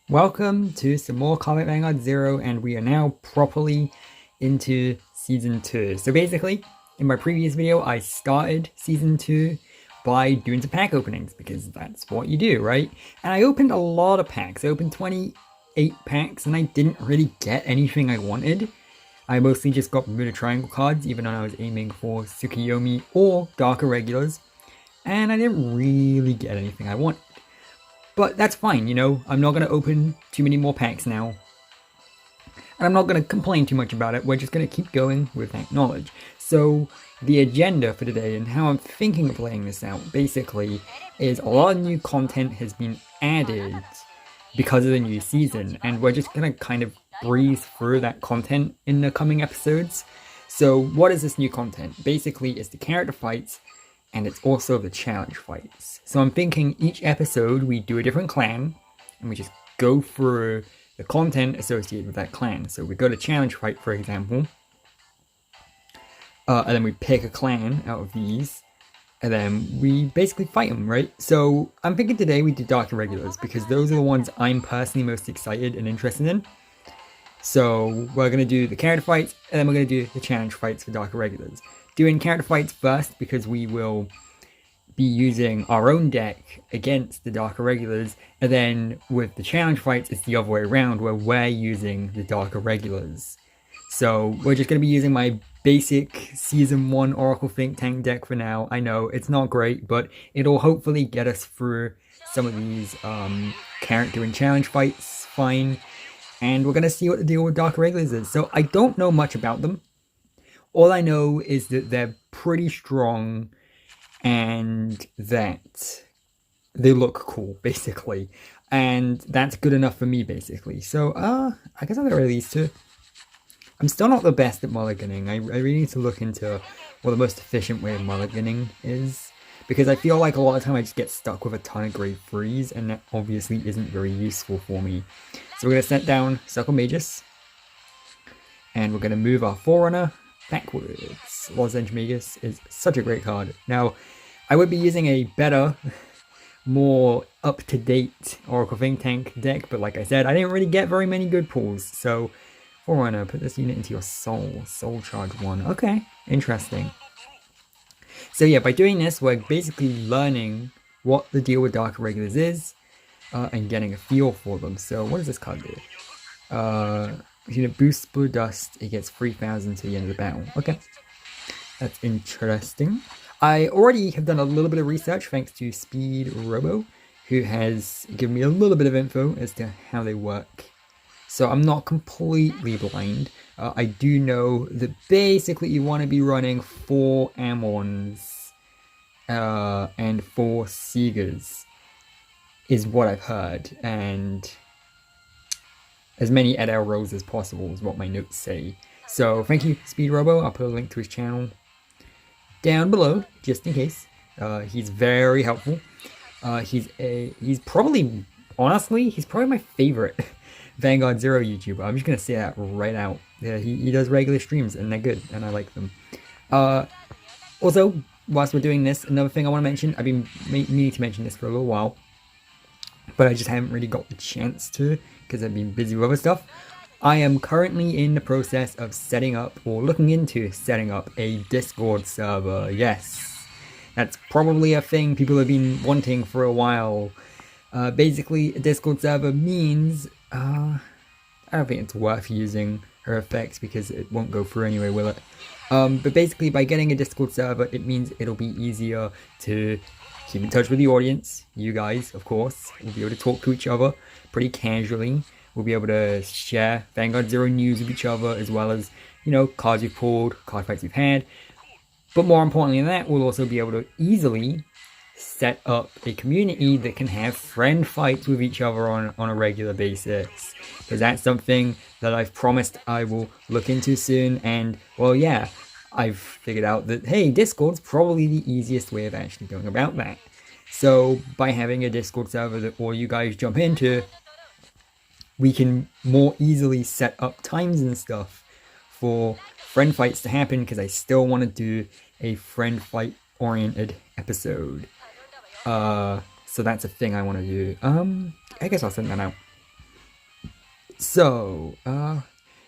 Welcome to some more Cardfight Vanguard Zero, and we are now properly into Season 2. So basically, in my previous video, I started Season 2 by doing some pack openings, because that's what you do, right? And I opened a lot of packs. I opened 28 packs, and I didn't really get anything I wanted. I mostly just got Bermuda Triangle cards, even though I was aiming for Tsukiyomi or Dark Irregulars. And I didn't really get anything I wanted. But that's fine, you know, I'm not going to open too many more packs now. And I'm not going to complain too much about it, we're just going to keep going with that knowledge. So, the agenda for today and how I'm thinking of laying this out, basically, is a lot of new content has been added because of the new season. And we're just going to kind of breeze through that content in the coming episodes. So, what is this new content? Basically, it's the character fights, and it's also the challenge fights. So I'm thinking each episode we do a different clan, and we just go through the content associated with that clan. So we go to challenge fight, for example, and then we pick a clan out of these, and then we basically fight them, right? So I'm thinking today we do Dark Irregulars, because those are the ones I'm personally most excited and interested in. So we're going to do the character fights, and then we're going to do the challenge fights for Dark Irregulars. Doing character fights first, because we will be using our own deck against the Dark Irregulars, and then with the challenge fights, it's the other way around, where we're using the Dark Irregulars. So we're just going to be using my basic Season 1 Oracle Think Tank deck for now. I know, it's not great, but it'll hopefully get us through some of these character and challenge fights fine. And we're going to see what the deal with Dark Irregulars is. So I don't know much about them. All I know is that they're pretty strong and that they look cool, basically. And that's good enough for me, basically. So, I guess I'll get rid of these two. I'm still not the best at mulliganing. I really need to look into what the most efficient way of mulliganing is. Because I feel like a lot of the time I just get stuck with a ton of grade 3s, and that obviously isn't very useful for me. So we're going to set down Circle Magus. And we're going to move our Forerunner backwards. Lozenge Magus is such a great card. Now, I would be using a better, more up-to-date Oracle Think Tank deck, but like I said, I didn't really get very many good pulls. So, Forerunner, put this unit into your Soul. Soul Charge 1. Okay, interesting. So yeah, by doing this, we're basically learning what the deal with Dark Irregulars is, and getting a feel for them. So, what does this card do? Unit boosts Blue Dust, it gets 3,000 to the end of the battle. Okay, that's interesting. I already have done a little bit of research thanks to Speed Robo, who has given me a little bit of info as to how they work. So I'm not completely blind. I do know that basically you want to be running 4 Amons and 4 Seegers, is what I've heard. And as many Edel rolls as possible is what my notes say. So thank you, Speed Robo. I'll put a link to his channel down below, just in case. He's very helpful. He's probably, honestly, he's probably my favorite Vanguard Zero YouTuber. I'm just gonna say that right out. Yeah, he does regular streams, and they're good, and I like them. Also, whilst we're doing this, another thing I want to mention, I've been meaning to mention this for a little while, but I just haven't really got the chance to, because I've been busy with other stuff. I am currently in the process of setting up, or looking into setting up, a Discord server. Yes, that's probably a thing people have been wanting for a while. Basically, a Discord server means, I don't think it's worth using her effects because it won't go through anyway, will it? But basically, by getting a Discord server, it means it'll be easier to keep in touch with the audience. You guys, of course, will be able to talk to each other pretty casually. We'll be able to share Vanguard Zero news with each other, as well as, you know, cards we've pulled, card fights we've had. But more importantly than that, we'll also be able to easily set up a community that can have friend fights with each other on a regular basis. Because that's something that I've promised I will look into soon. And, well, yeah, I've figured out that, hey, Discord's probably the easiest way of actually going about that. So, by having a Discord server that all you guys jump into, we can more easily set up times and stuff for friend fights to happen, because I still want to do a friend fight oriented episode. So that's a thing I want to do. I guess I'll send that out. So,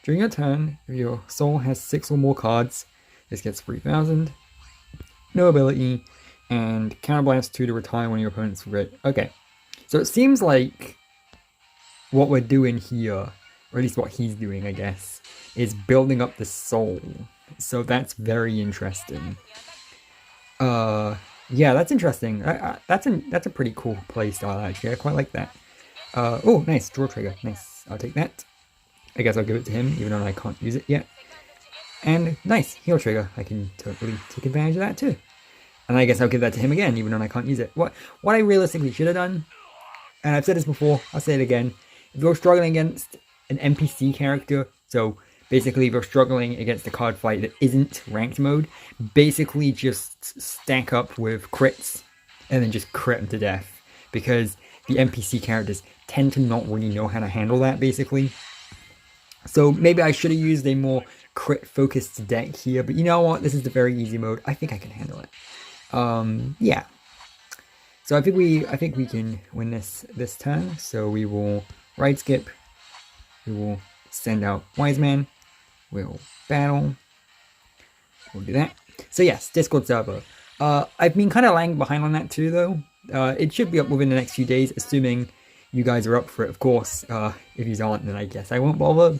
during your turn, if your soul has 6 or more cards, this gets 3,000. No ability, and counterblast 2 to retire one of your opponent's red. Okay, so it seems like what we're doing here, or at least what he's doing, I guess, is building up the soul. So that's very interesting. Yeah, that's interesting. That's a pretty cool playstyle, actually. I quite like that. Oh, nice, draw trigger. Nice, I'll take that. I guess I'll give it to him, even though I can't use it yet. And nice, heal trigger. I can totally take advantage of that too. And I guess I'll give that to him again, even though I can't use it. What I realistically should have done, and I've said this before, I'll say it again. If you're struggling against an NPC character, so basically if you're struggling against a card fight that isn't ranked mode, basically just stack up with crits and then just crit them to death. Because the NPC characters tend to not really know how to handle that, basically. So maybe I should have used a more crit-focused deck here, but you know what? This is the very easy mode. I think I can handle it. Yeah. So I think we can win this turn. So we will right skip. We will send out Wise Man. We'll battle. We'll do that. So yes, Discord server. I've been kind of lagging behind on that too, though. It should be up within the next few days, assuming you guys are up for it, of course. If you aren't, then I guess I won't bother.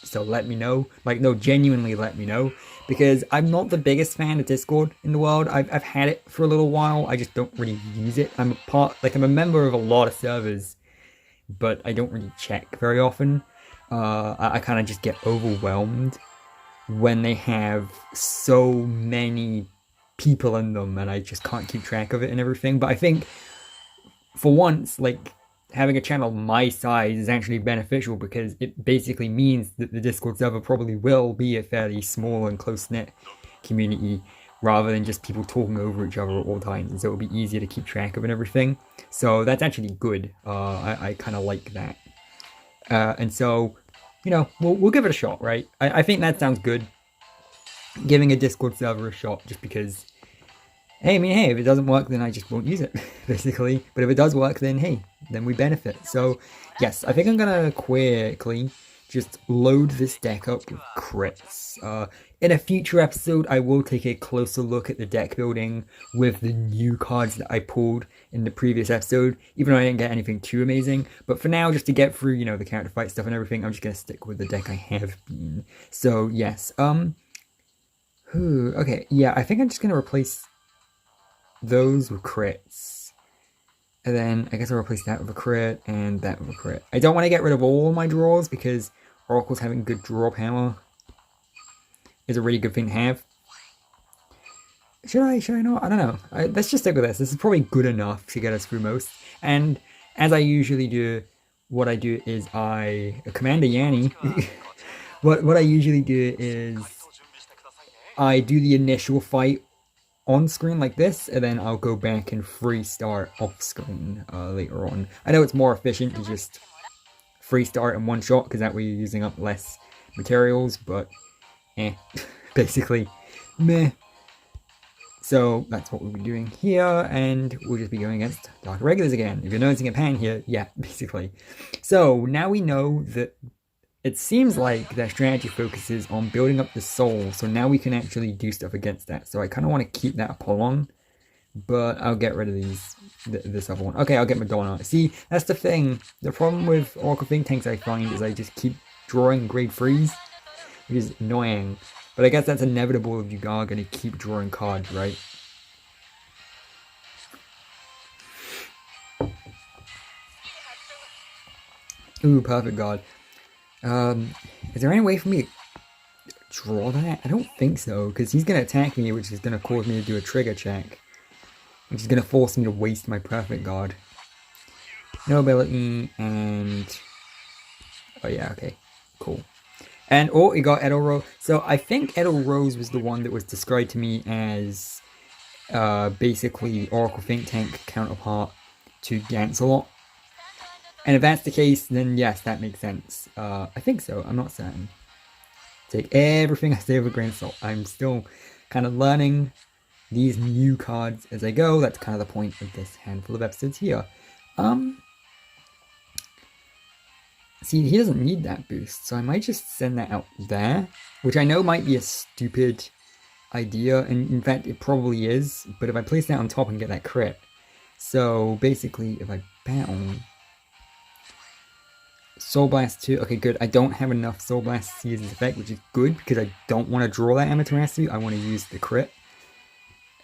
So let me know. Like, no, genuinely let me know. Because I'm not the biggest fan of Discord in the world. I've had it for a little while. I just don't really use it. I'm a member of a lot of servers, but I don't really check very often. I kind of just get overwhelmed when they have so many people in them and I just can't keep track of it and everything. But I think for once, like, having a channel my size is actually beneficial because it basically means that the Discord server probably will be a fairly small and close-knit community rather than just people talking over each other at all times, and so it'll be easier to keep track of and everything. So that's actually good. I kind of like that. And so, you know, we'll give it a shot, right? I think that sounds good. Giving a Discord server a shot just because, hey, if it doesn't work, then I just won't use it, basically. But if it does work, then hey, then we benefit. So, yes, I think I'm gonna quickly just load this deck up with crits. In a future episode, I will take a closer look at the deck building with the new cards that I pulled in the previous episode, even though I didn't get anything too amazing. But for now, just to get through, you know, the character fight stuff and everything, I'm just gonna stick with the deck I have been. So, yes, okay, yeah, I think I'm just gonna replace those with crits. And then I guess I'll replace that with a crit and that with a crit. I don't want to get rid of all my draws because Oracle's having good draw power is a really good thing to have. Should I not? I don't know. Let's just stick with this. This is probably good enough to get us through most. And as I usually do, what I do is Commander Yanni. what I usually do is I do the initial fight on screen like this, and then I'll go back and free start off screen later on. I know it's more efficient to just free start in one shot because that way you're using up less materials, but basically meh. So that's what we'll be doing here, and we'll just be going against Dark Irregulars again. If you're noticing a pan here, yeah, basically. So now we know that it seems like their strategy focuses on building up the soul, so now we can actually do stuff against that. So I kind of want to keep that up along, but I'll get rid of this other one. Okay, I'll get Madonna. See, that's the thing. The problem with Oracle Think Tanks I find is I just keep drawing grade 3s, which is annoying. But I guess that's inevitable if you are going to keep drawing cards, right? Ooh, perfect god. Is there any way for me to draw that? I don't think so, because he's going to attack me, which is going to cause me to do a trigger check. Which is going to force me to waste my perfect guard. No ability, and... oh yeah, okay. Cool. And, oh, he got Edelrose. So, I think Edelrose was the one that was described to me as basically Oracle Think Tank counterpart to Gancelot. And if that's the case, then yes, that makes sense. I think so. I'm not certain. Take everything I say with a grain of salt. I'm still kind of learning these new cards as I go. That's kind of the point of this handful of episodes here. See, he doesn't need that boost, so I might just send that out there, which I know might be a stupid idea, and in fact it probably is, but if I place that on top and get that crit. So basically, if I battle Soul Blast 2, okay good, I don't have enough Soul Blast to use this effect, which is good, because I don't want to draw that Amaterasu, I want to use the crit.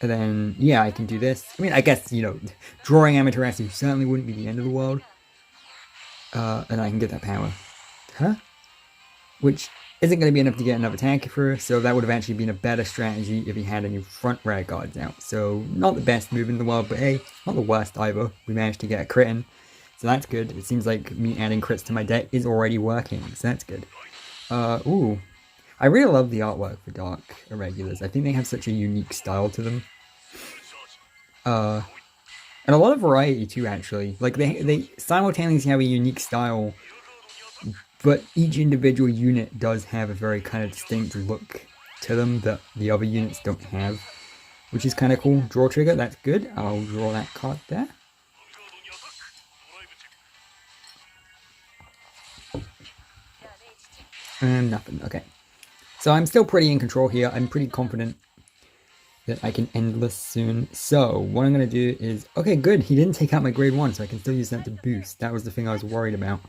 And then, yeah, I can do this. I mean, I guess, you know, drawing Amaterasu certainly wouldn't be the end of the world. And I can get that power. Huh? Which isn't going to be enough to get another attack for, so that would have actually been a better strategy if he had any front rear guards out. So, not the best move in the world, but hey, not the worst either. We managed to get a crit in, so that's good. It seems like me adding crits to my deck is already working, so that's good. Ooh. I really love the artwork for Dark Irregulars. I think they have such a unique style to them. And a lot of variety too, actually. Like, they simultaneously have a unique style, but each individual unit does have a very kind of distinct look to them that the other units don't have, which is kind of cool. Draw trigger, that's good. I'll draw that card there. And nothing, okay. So I'm still pretty in control here. I'm pretty confident that I can end this soon. So what I'm going to do is... Okay, good. He didn't take out my grade 1, so I can still use that to boost. That was the thing I was worried about.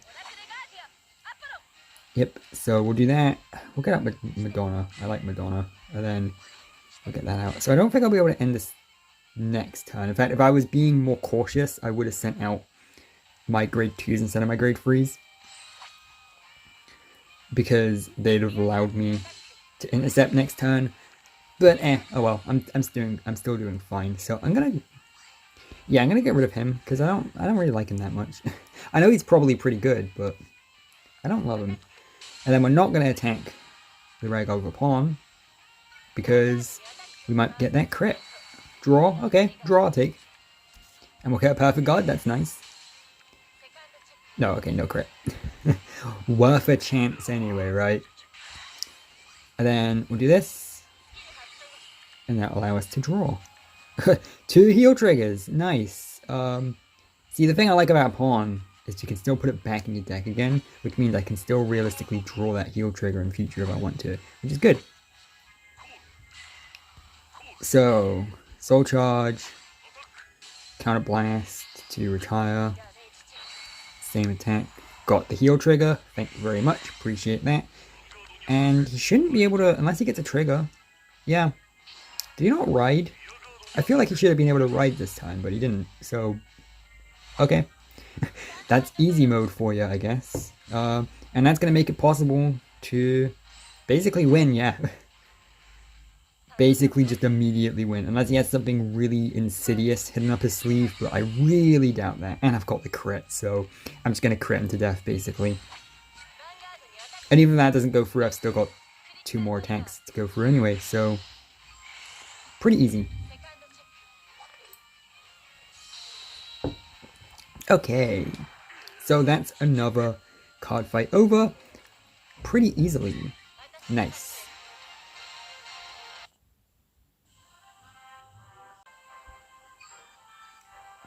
Yep, so we'll do that. We'll get out Madonna. I like Madonna. And then we'll get that out. So I don't think I'll be able to end this next turn. In fact, if I was being more cautious, I would have sent out my grade 2s instead of my grade 3s. Because they'd have allowed me to intercept next turn, but oh well. I'm still doing fine. So I'm gonna get rid of him because I don't really like him that much. I know he's probably pretty good, but I don't love him. And then we're not gonna attack the Ragog pawn because we might get that crit. Draw, okay, draw I'll take, and we'll get a perfect guard. That's nice. No, okay, no crit. Worth a chance anyway, right? And then we'll do this. And that'll allow us to draw. 2 heal triggers, nice. See, the thing I like about Pawn is you can still put it back in your deck again, which means I can still realistically draw that heal trigger in future if I want to, which is good. So, Soul Charge, Counter Blast to retire. Same attack. Got the heal trigger. Thank you very much. Appreciate that. And he shouldn't be able to, unless he gets a trigger. Yeah. Did he not ride? I feel like he should have been able to ride this time, but he didn't. So, okay. That's easy mode for you, I guess. And that's going to make it possible to basically win, yeah. Basically just immediately win, unless he has something really insidious hidden up his sleeve, but I really doubt that. And I've got the crit, so I'm just going to crit him to death, basically. And even if that doesn't go through, I've still got 2 more attacks to go through anyway, so pretty easy. Okay, so that's another card fight over pretty easily. Nice.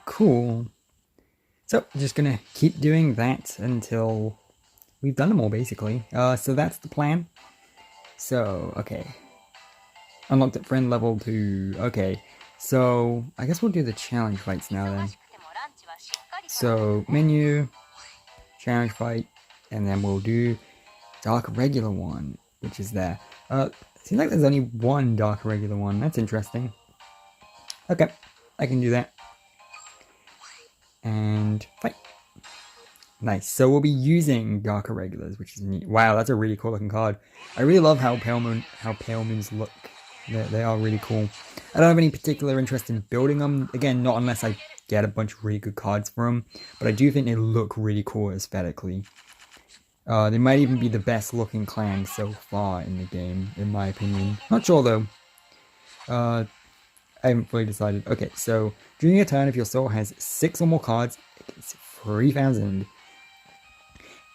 Cool. So, just gonna keep doing that until we've done them all, basically. So that's the plan. So, okay. Unlocked at friend level 2. Okay. So, I guess we'll do the challenge fights now then. So, menu, challenge fight, and then we'll do Dark Irregular one, which is there. Seems like there's only one Dark Irregular one. That's interesting. Okay, I can do that. And fight. Nice. So we'll be using Dark Irregulars, which is neat. Wow, that's a really cool looking card. I really love how Pale Moons look. They are really cool. I don't have any particular interest in building them. Again, not unless I get a bunch of really good cards for them. But I do think they look really cool aesthetically. They might even be the best looking clan so far in the game, in my opinion. Not sure though. I haven't fully decided. Okay, so during your turn, if your soul has 6 or more cards, it gets 3,000.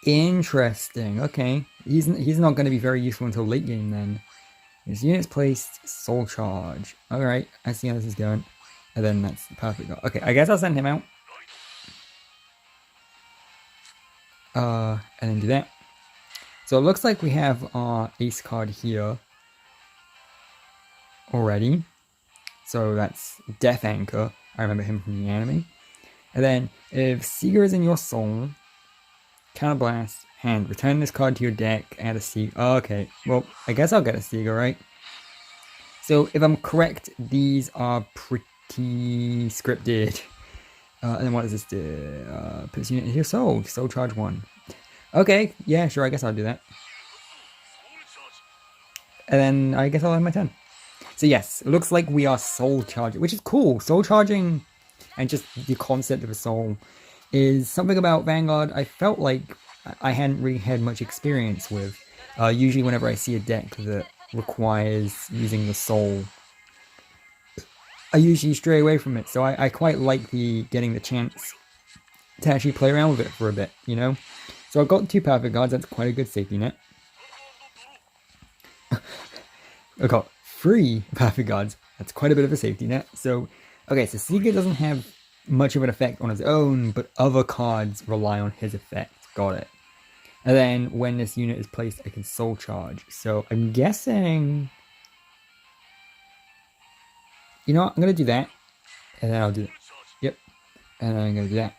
Interesting. Okay, he's not going to be very useful until late game then. His units placed, soul charge. All right, I see how this is going. And then that's perfect. Okay, I guess I'll send him out. And then do that. So it looks like we have our ace card here already. So that's Death Anchor. I remember him from the anime. And then if Seeger is in your soul, Counterblast, hand, return this card to your deck, add a Seeger. Oh, okay, well, I guess I'll get a Seeger, right? So if I'm correct, these are pretty scripted. And then what does this do? Puts unit into your soul. Soul charge 1. Okay, yeah, sure, I guess I'll do that. And then I guess I'll end my turn. So yes, it looks like we are soul charging, which is cool. Soul charging and just the concept of a soul is something about Vanguard I felt like I hadn't really had much experience with. Usually whenever I see a deck that requires using the soul, I usually stray away from it. So I quite like getting the chance to actually play around with it for a bit, you know? So I've got 2 perfect guards, that's quite a good safety net. I've got 3 perfect guards, that's quite a bit of a safety net. So, okay, so Seeger doesn't have much of an effect on his own, but other cards rely on his effect. Got it. And then when this unit is placed, I can soul charge. So I'm guessing... You know what? I'm going to do that. And then I'll do... Yep. And then I'm going to do that.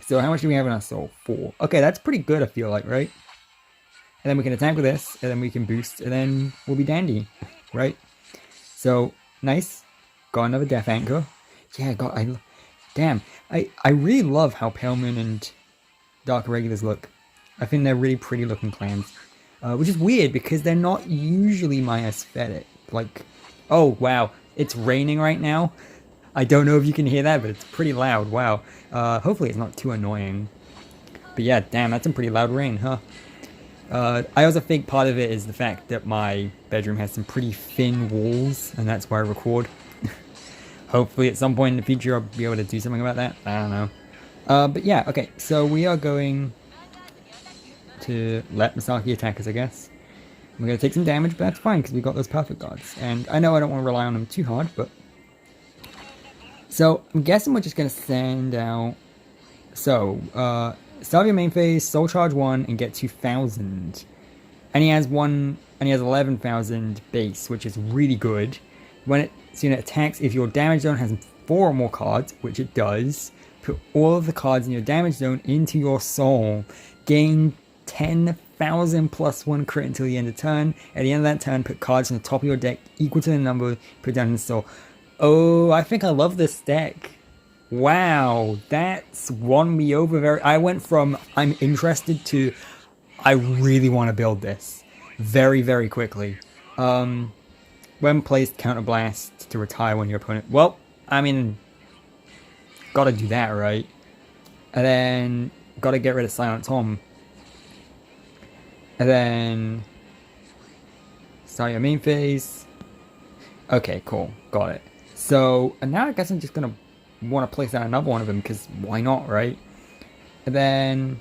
So how much do we have in our soul? 4. Okay, that's pretty good, I feel like, right? And then we can attack with this, and then we can boost, and then we'll be dandy, right? So, nice. Got another Death Anchor. Yeah, damn. I really love how Pale Moon and Dark Irregulars look. I think they're really pretty looking clans. Which is weird, because they're not usually my aesthetic. Like, oh, wow. It's raining right now. I don't know if you can hear that, but it's pretty loud. Wow. Hopefully it's not too annoying. But yeah, damn, that's some pretty loud rain, huh? I also think part of it is the fact that my bedroom has some pretty thin walls, and that's where I record. Hopefully at some point in the future I'll be able to do something about that. I don't know. But yeah, okay, so we are going to let Misaki attack us, I guess. We're going to take some damage, but that's fine, because we've got those perfect guards. And I know I don't want to rely on them too hard, but... So, I'm guessing we're just going to send out... So, start your main phase, soul charge 1, and get 2,000. And he has 11,000 base, which is really good. When its unit attacks, if your damage zone has 4 or more cards, which it does, put all of the cards in your damage zone into your soul. Gain 10,000 plus 1 crit until the end of turn. At the end of that turn, put cards from the top of your deck equal to the number put down in the soul. Oh, I think I love this deck. Wow, that's won me over I went from I'm interested to I really want to build this very, very quickly. When placed, Counterblast to retire when your opponent... Well, I mean, gotta do that, right? And then, gotta get rid of Silent Tom. And then, start your main phase. Okay, cool, got it. So, and now I guess I'm just gonna want to place out another one of them, because why not, right? And then,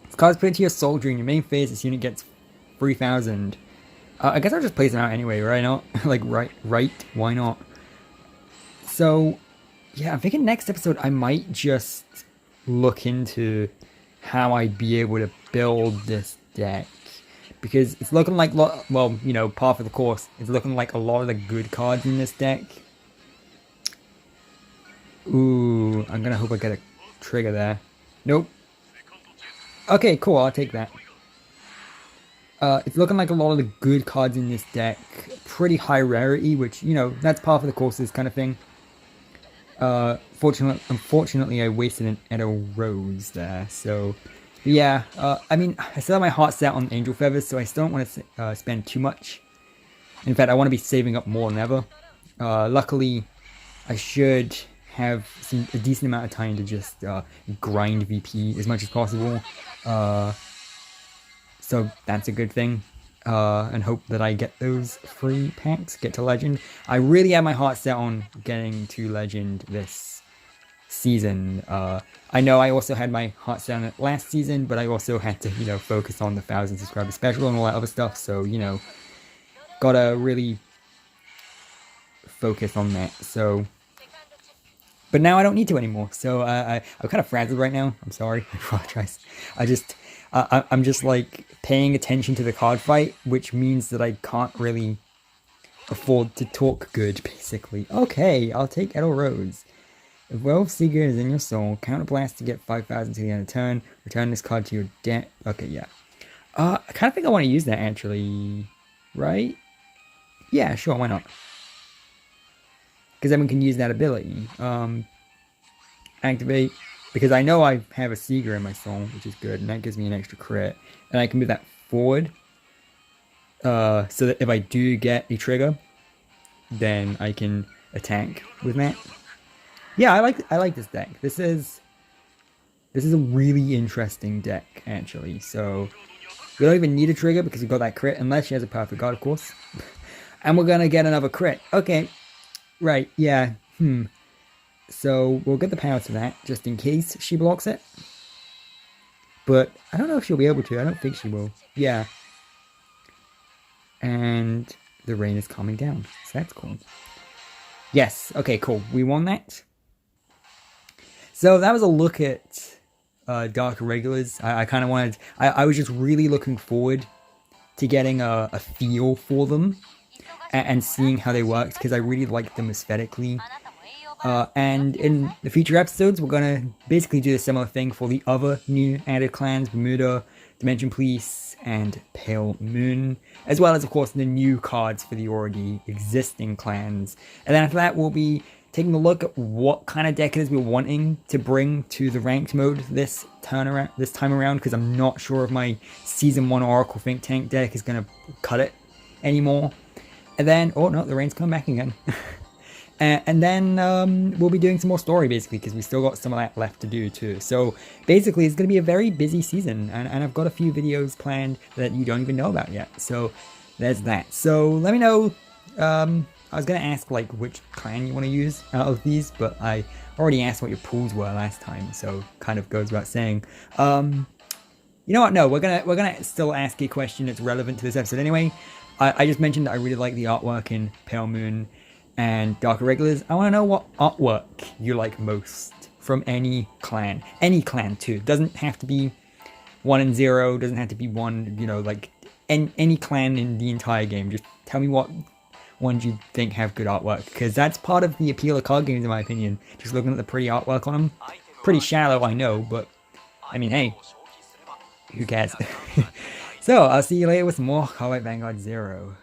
this card's put into your soul during your main phase, this unit gets 3,000. I guess I'll just place them out anyway, right? Not like right, why not? So, yeah, I'm thinking next episode I might just look into how I'd be able to build this deck. Because it's looking like, well, you know, par for the course. It's looking like a lot of the good cards in this deck. Ooh, I'm gonna hope I get a trigger there. Nope. Okay, cool, I'll take that. It's looking like a lot of the good cards in this deck. Pretty high rarity, which, you know, that's par for the courses kind of thing. Unfortunately, I wasted an Edo Rose there, so... Yeah, I mean, I still have my heart set on Angel Feathers, so I still don't want to spend too much. In fact, I want to be saving up more than ever. Luckily, I should have a decent amount of time to just grind VP as much as possible. So that's a good thing. And hope that I get those free packs, get to Legend. I really have my heart set on getting to Legend this season. I know I also had my heart set on it last season, but I also had to, you know, focus on the 1,000 subscriber special and all that other stuff, so, you know, gotta really focus on that. So But now I don't need to anymore. So I'm kind of frazzled right now. I'm sorry. I apologize. I'm just like paying attention to the card fight, which means that I can't really afford to talk good, basically. Okay, I'll take Edel Rose. If Wealth Seeker is in your soul, counterblast to get 5,000 to the end of the turn. Return this card to your deck. Okay, yeah. I kind of think I want to use that, actually. Right? Yeah, sure, why not? Because then we can use that ability. Activate. Because I know I have a Seeker in my soul, which is good. And that gives me an extra crit. And I can move that forward. So that if I do get a trigger, then I can attack with that. Yeah, I like this deck. This is a really interesting deck, actually. So we don't even need a trigger because we got that crit, unless she has a perfect guard, of course. And we're gonna get another crit. Okay. Right, yeah. So we'll get the power to that, just in case she blocks it. But I don't know if she'll be able to. I don't think she will. Yeah. And the rain is calming down. So that's cool. Yes. Okay, cool. We won that. So that was a look at Dark Irregulars. I kind of wanted... I was just really looking forward to getting a feel for them and seeing how they worked, because I really liked them aesthetically. And in the future episodes, we're going to basically do a similar thing for the other new added clans, Bermuda, Dimension Police, and Pale Moon, as well as, of course, the new cards for the already existing clans. And then after that, we'll be taking a look at what kind of deck it is we're wanting to bring to the ranked mode this time around, because I'm not sure if my Season 1 Oracle Think Tank deck is going to cut it anymore. And then, oh no, the rain's come back again. And then we'll be doing some more story, basically, because we still got some of that left to do, too. So, basically, it's going to be a very busy season, and I've got a few videos planned that you don't even know about yet. So, there's that. So, let me know. I was going to ask, like, which clan you want to use out of these, but I already asked what your pools were last time, so kind of goes without saying. You know what? No, we're gonna still ask a question that's relevant to this episode anyway. I just mentioned that I really like the artwork in Pale Moon and Dark Irregulars. I want to know what artwork you like most from any clan. Any clan, too. Doesn't have to be 1 and 0. Doesn't have to be one, you know, like any clan in the entire game. Just tell me what ones you think have good artwork. Because that's part of the appeal of card games, in my opinion. Just looking at the pretty artwork on them. Pretty shallow, I know, but I mean, hey, who cares? So, I'll see you later with some more Cardfight Vanguard Zero.